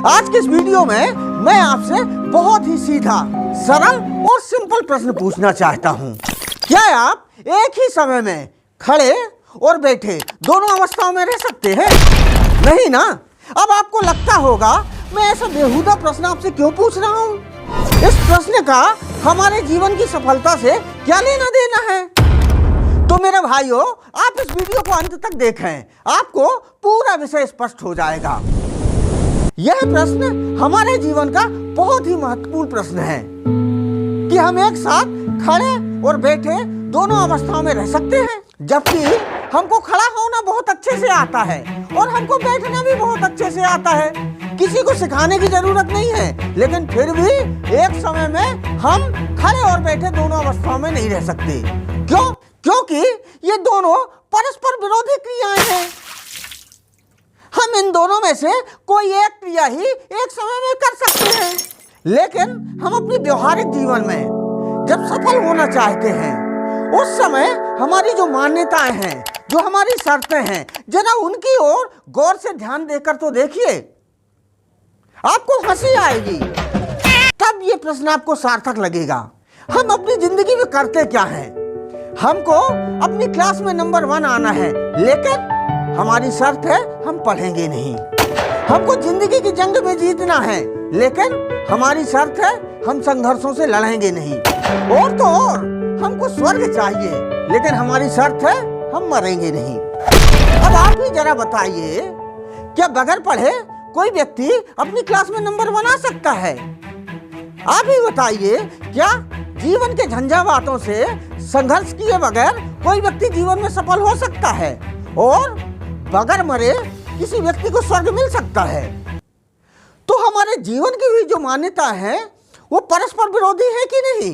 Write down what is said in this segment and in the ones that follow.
आज के इस वीडियो में मैं आपसे बहुत ही सीधा, सरल और सिंपल प्रश्न पूछना चाहता हूं। क्या आप एक ही समय में खड़े और बैठे दोनों अवस्थाओं में रह सकते हैं? नहीं ना। अब आपको लगता होगा मैं ऐसा बेहुदा प्रश्न आपसे क्यों पूछ रहा हूं? इस प्रश्न का हमारे जीवन की सफलता से क्या लेना देना है? तो मेरे भाइयों, आप इस वीडियो को अंत तक देखें, आपको पूरा विषय स्पष्ट हो जाएगा। यह प्रश्न हमारे जीवन का बहुत ही महत्वपूर्ण प्रश्न है कि हम एक साथ खड़े और बैठे दोनों अवस्थाओं में रह सकते हैं। जबकि हमको खड़ा होना बहुत अच्छे से आता है और हमको बैठना भी बहुत अच्छे से आता है। किसी को सिखाने की जरूरत नहीं है, लेकिन फिर भी एक समय में हम खड़े और बैठे दोनों अवस्थाओं में नहीं रह सकते। क्यों? क्योंकि ये दोनों परस्पर विरोधी क्रियाएं हैं। हम इन दोनों में से कोई एक क्रिया ही एक समय में कर सकते हैं, लेकिन हम अपने व्यवहारिक जीवन में जब सफल होना चाहते हैं, उस समय हमारी जो मान्यताएं हैं, जो हमारी शर्तें हैं, जरा उनकी ओर गौर से ध्यान देकर तो देखिए। आपको हंसी आएगी, तब ये प्रश्न आपको सार्थक लगेगा। हम अपनी जिंदगी में करते क्या हैं? हमको अपनी क्लास में नंबर 1 आना है, लेकिन हमारी शर्त है हम पढ़ेंगे नहीं। हमको जिंदगी की जंग में जीतना है, लेकिन हमारी शर्त है हम संघर्षों से लड़ेंगे नहीं। और तो और हमको स्वर्ग चाहिए, लेकिन हमारी शर्त है हम मरेंगे नहीं। अब आप ही जरा बताइए, क्या बगैर पढ़े कोई व्यक्ति अपनी क्लास में नंबर 1 आ सकता है? आप ही बताइए, क्या जीवन के झंझावातों से संघर्ष किए बगैर कोई व्यक्ति जीवन में सफल हो सकता है? और बगैर मरे किसी व्यक्ति को स्वर्ग मिल सकता है? तो हमारे जीवन की हुई जो मान्यता है वो परस्पर विरोधी है कि नहीं?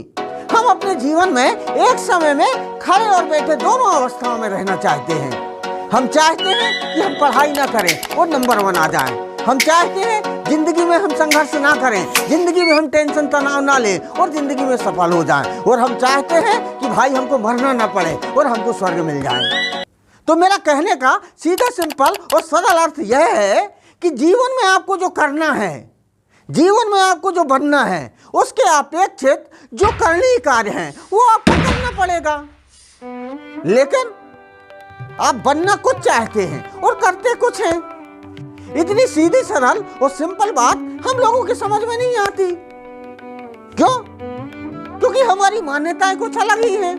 हम अपने जीवन में एक समय में खड़े और बैठे दोनों अवस्थाओं में रहना चाहते हैं। हम चाहते हैं कि हम पढ़ाई ना करें और नंबर 1 आ जाएं। हम चाहते हैं जिंदगी में हम संघर्ष ना करें, जिंदगी में हम टेंशन तनाव ना लें और जिंदगी में सफल हो जाएं। और हम चाहते हैं कि भाई हमको मरना ना पड़े और हमको स्वर्ग मिल जाए। तो मेरा कहने का सीधा, सिंपल और सरल अर्थ यह है कि जीवन में आपको जो करना है, जीवन में आपको जो बनना है, उसके अपेक्षित जो करणीय कार्य हैं वो आपको करना पड़ेगा। लेकिन आप बनना कुछ चाहते हैं और करते कुछ हैं। इतनी सीधी, सरल और सिंपल बात हम लोगों के समझ में नहीं आती। क्यों? क्योंकि हमारी मान्यताएं कुछ अलग ही हैं।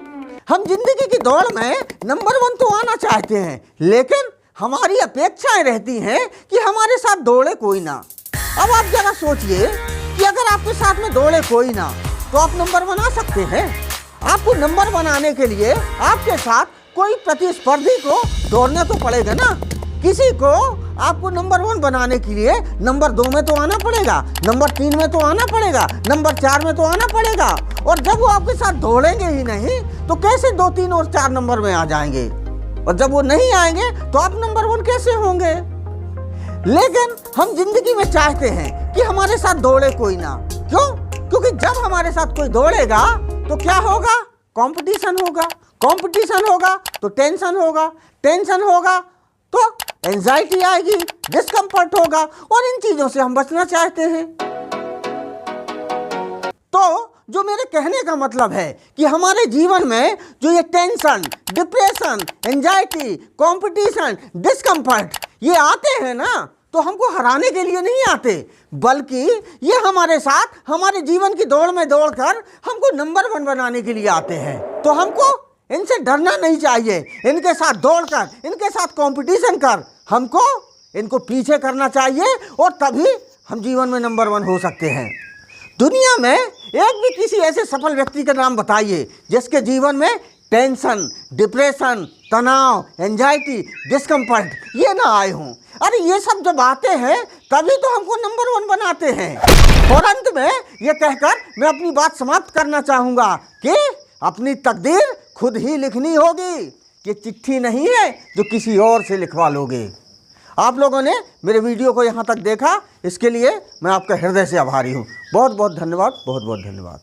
हम जिंदगी की दौड़ में नंबर 1 तो आना चाहते हैं, लेकिन हमारी अपेक्षाएं रहती हैं कि हमारे साथ दौड़े कोई ना। अब आप जरा सोचिए कि अगर आपके साथ में दौड़े कोई ना, तो आप नंबर 1 आ सकते हैं? आपको नंबर 1 आने के लिए आपके साथ कोई प्रतिस्पर्धी को दौड़ना तो पड़ेगा ना। किसी को आपको नंबर 1 बनाने के लिए नंबर 2 में तो आना पड़ेगा, नंबर 3 में तो आना पड़ेगा, नंबर 4 में तो आना पड़ेगा। और जब वो आपके साथ दौड़ेंगे ही नहीं, तो कैसे 2, 3 और 4 नंबर में आ जाएंगे? और जब वो नहीं आएंगे तो आप नंबर 1 कैसे होंगे? लेकिन हम जिंदगी में चाहते हैं कि हमारे साथ दौड़े कोई ना। क्यों? क्योंकि जब हमारे साथ कोई दौड़ेगा तो क्या होगा? कंपटीशन होगा। कंपटीशन होगा तो टेंशन होगा। टेंशन होगा तो एंजाइटी आएगी, डिस्कम्फर्ट होगा, और इन चीजों से हम बचना चाहते हैं। तो जो मेरे कहने का मतलब है कि हमारे जीवन में जो ये tension, depression, anxiety, competition, discomfort ये आते हैं ना, तो हमको हराने के लिए नहीं आते, बल्कि ये हमारे साथ हमारे जीवन की दौड़ में दौड़कर हमको नंबर 1 बनाने के लिए आते हैं। तो हमको इनसे डरना नहीं चाहिए। इनके साथ दौड़कर, इनके साथ कंपटीशन कर हमको इनको पीछे करना चाहिए, और तभी हम जीवन में नंबर 1 हो सकते हैं। दुनिया में एक भी किसी ऐसे सफल व्यक्ति का नाम बताइए जिसके जीवन में टेंशन, डिप्रेशन, तनाव, एंजाइटी, डिस्कम्फर्ट ये ना आए हों। अरे ये सब जब आते हैं तभी तो हमको नंबर 1 बनाते हैं। और अंत में ये कहकर मैं अपनी बात समाप्त करना चाहूँगा कि अपनी तकदीर खुद ही लिखनी होगी। ये चिट्ठी नहीं है जो किसी और से लिखवा लोगे। आप लोगों ने मेरे वीडियो को यहाँ तक देखा, इसके लिए मैं आपका हृदय से आभारी हूँ। बहुत बहुत धन्यवाद, बहुत बहुत धन्यवाद।